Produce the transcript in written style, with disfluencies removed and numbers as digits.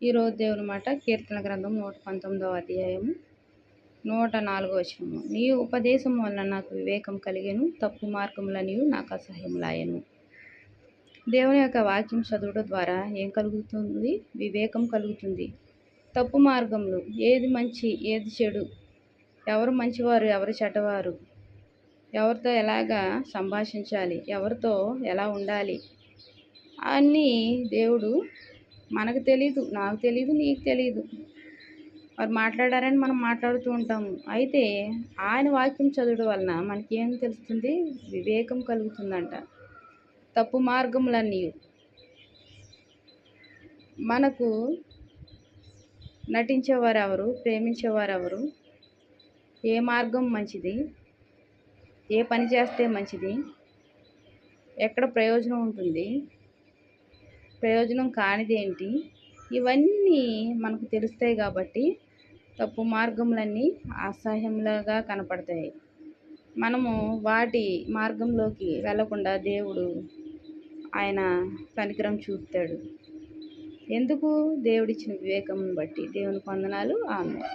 ఈరోజు దేవుని మాట కీర్తన గ్రంథం 119వ అధ్యాయము 104వ వచనము. నీ ఉపదేశం వలన నాకు వివేకం కలిగెను, తప్పు మార్గములనియు నాకు అసహ్యములాయెను. దేవుని యొక్క వాక్యం చదువుట ద్వారా ఏం కలుగుతుంది? వివేకం కలుగుతుంది. తప్పు మార్గములు, ఏది మంచి ఏది చెడు, ఎవరు మంచివారు ఎవరు చెడ్డవారు, ఎవరితో ఎలాగా సంభాషించాలి, ఎవరితో ఎలా ఉండాలి అన్నీ దేవుడు మనకు తెలీదు, నాకు తెలీదు, నీకు తెలీదు. వారు మాట్లాడారని మనం మాట్లాడుతూ ఉంటాము. అయితే ఆయన వాక్యం చదవడం వలన మనకి ఏం తెలుస్తుంది? వివేకం కలుగుతుందంట. తప్పు మార్గములన్నీ మనకు నటించేవారు ఎవరు, ప్రేమించేవారు ఎవరు, ఏ మార్గం మంచిది, ఏ పని చేస్తే మంచిది, ఎక్కడ ప్రయోజనం ఉంటుంది, ప్రయోజనం కానిది ఏంటి, ఇవన్నీ మనకు తెలుస్తాయి. కాబట్టి తప్పు మార్గములన్నీ అసహ్యంలాగా కనపడతాయి. మనము వాటి మార్గంలోకి వెళ్ళకుండా దేవుడు ఆయన కనికరం చూపుతాడు. ఎందుకు? దేవుడిచ్చిన వివేకం బట్టి. దేవునికి వందనాలు. ఆమేన్.